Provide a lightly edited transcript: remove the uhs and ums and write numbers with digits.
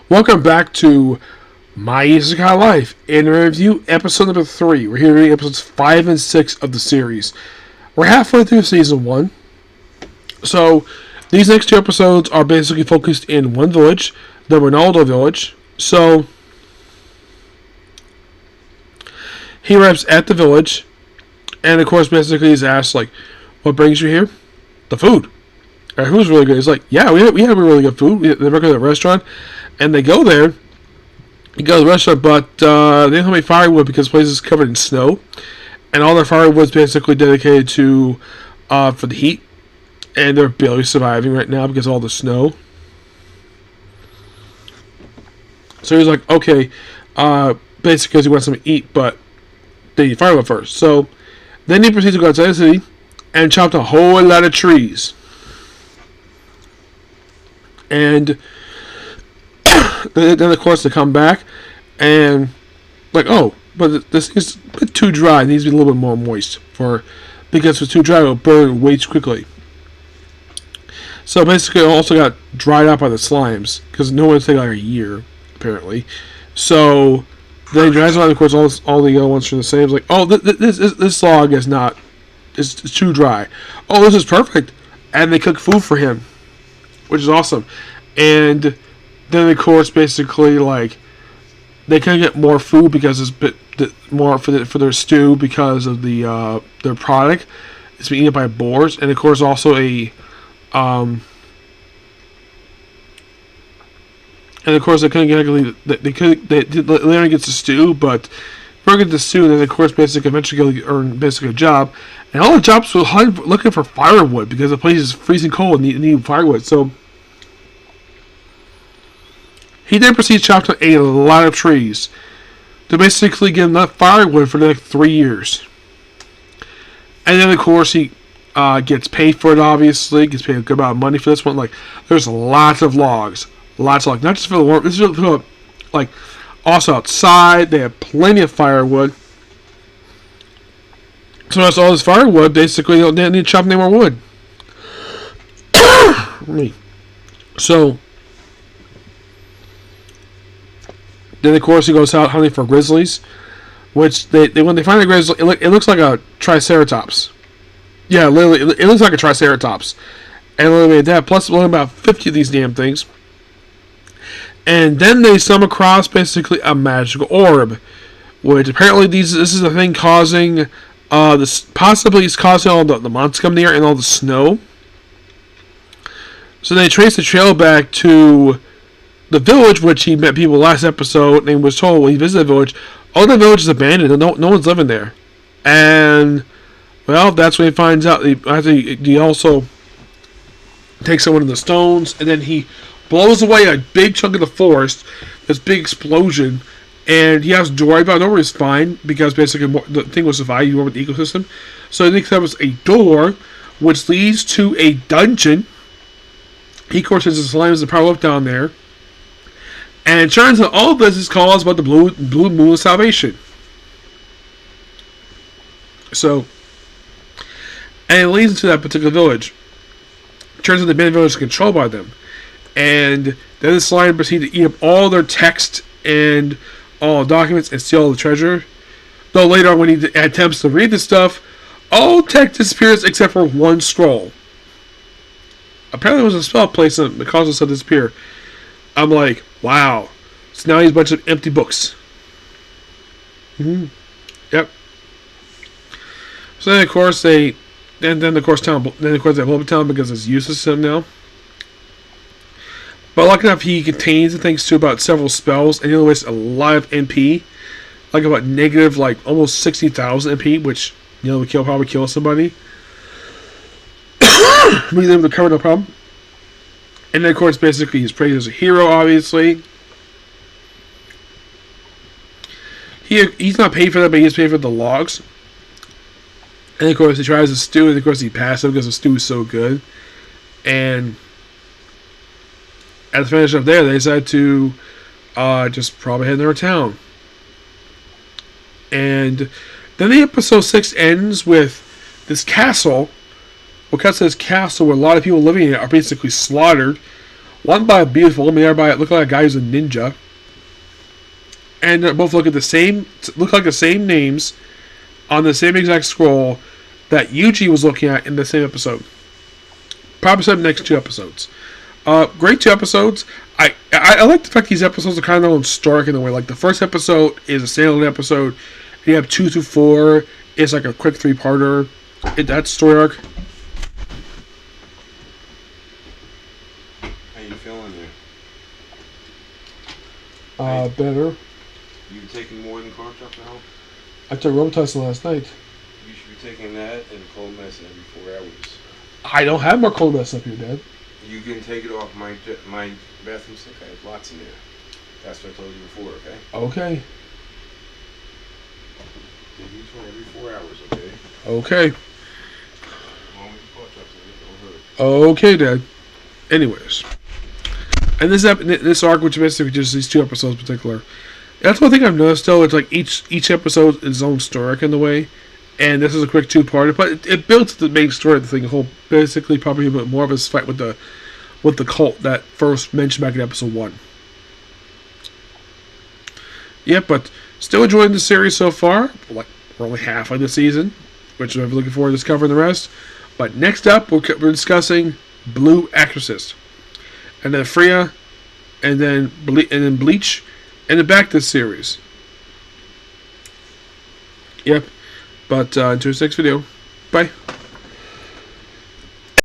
Welcome back to My Isekai Life in review episode number 3. We're here reviewing episodes 5 and 6 of the series. We're halfway through season 1. So, these next two episodes are basically focused in one village, the Ronaldo village. So, he arrives at the village, and of course, basically he's asked, like, what brings you here? The food. Who's really good? He's like, yeah, we have really good food. They work at a restaurant. And they go there, you go to the restaurant, but they don't have any firewood because the place is covered in snow. And all their firewood is basically dedicated to, for the heat. And they're barely surviving right now because of all the snow. So he's like, okay, basically because he wants something to eat, but they need firewood first. So then he proceeds to go outside the city and chop a whole lot of trees. And then, of course, they come back and, like, oh, but this is a bit too dry. It needs to be a little bit more moist. Because if it's too dry, it'll burn way too quickly. So basically, it also got dried out by the slimes. Because no one's taking like a year, apparently. So then he dries out, of course, all the other ones from the same. It's like, oh, this log is not, it's too dry. Oh, this is perfect. And they cook food for him, which is awesome. And then, of course, basically, like, they can get more food because it's a bit more for their stew because of their product. It's being eaten by boars, and of course, also and of course, they couldn't get Leonard gets the stew, but Bro gets the stew, and then of course, basically, eventually earn basically a job, and all the jobs were looking for firewood because the place is freezing cold and need firewood, so. He then proceeds to chop down a lot of trees to basically give enough firewood for the next 3 years. And then, of course, he gets paid for it, obviously. Gets paid a good amount of money for this one. Like, there's lots of logs. Not just for the warmth. This is for, like, also outside. They have plenty of firewood. So that's all this firewood. Basically, they don't need to chop any more wood. So then, of course, he goes out hunting for grizzlies, which when they find the grizzly, it looks like a triceratops. Yeah, literally, it looks like a triceratops. And literally that, plus only about 50 of these damn things. And then they stumble across basically a magical orb, which apparently this is the thing causing possibly it's causing all the monsters coming here and all the snow. So they trace the trail back to the village, which he met people last episode, and was told when he visited the village, all the village is abandoned, and no one's living there. And, well, that's when he finds out. He also takes someone in the stones, and then he blows away a big chunk of the forest, this big explosion, and he has Dory, but Dory is fine, because basically the thing was surviving with the ecosystem. So I think there was a door, which leads to a dungeon. He, of course, has the slimes that power up down there. And it turns out all of this is caused by the blue moon of salvation. So, and it leads into that particular village. It turns out the abandoned village is controlled by them. And then the slime proceed to eat up all their text and all documents and steal all the treasure. Though later on when he attempts to read the stuff, all text disappears except for one scroll. Apparently there was a spell placed on it that caused us to disappear. I'm like, wow. So now he's a bunch of empty books. Yep. So then of course they blow up the town because it's useless to him now. But lucky enough he contains the things to about several spells, and he only wastes a lot of MP. Like about negative like almost 60,000 MP, which would probably kill somebody. Leave them to cover no problem. And then, of course, basically, he's praised as a hero, obviously. He's not paid for that, but he's paid for the logs. And, of course, he tries the stew, and, of course, he passes because the stew is so good. And at the finish up there, they decide to just probably head to their town. And then the episode 6 ends with this castle. Well, cuts to this castle where a lot of people living in it are basically slaughtered, One by a beautiful woman, the other by look like a guy who's a ninja, and they both look at the same, look like the same names on the same exact scroll that Yuji was looking at in the same episode. Probably some next 2 episodes. Great 2 episodes. I like the fact these episodes are kind of their own story in a way. Like the first episode is a standalone episode. And you have 2 through 4. It's like a quick 3-parter. That story arc. How you feeling there? Better. You taking more than cough drop to help? I took Robitussin last night. You should be taking that and cold medicine every 4 hours. I don't have more cold medicine up here, Dad. You can take it off my bathroom sink. I have lots in there. That's what I told you before, okay? Okay. Take each one every 4 hours, okay? Okay. Along with the cough drops, it don't hurt. Okay, Dad. Anyways. And this arc, which basically just these 2 episodes in particular, that's one thing I've noticed though. It's like each episode is its own story arc in the way, and this is a quick 2-parter, but it builds the main story of the thing. Whole basically probably a bit more of his fight with the cult that first mentioned back in episode 1. Yeah, but still enjoying the series so far. Like we're only half of the season, which I'm looking forward to discovering the rest. But next up, we're discussing Blue Exorcist, and then Freya, and then Bleach. And then back to the series. Yep. But until the next video. Bye.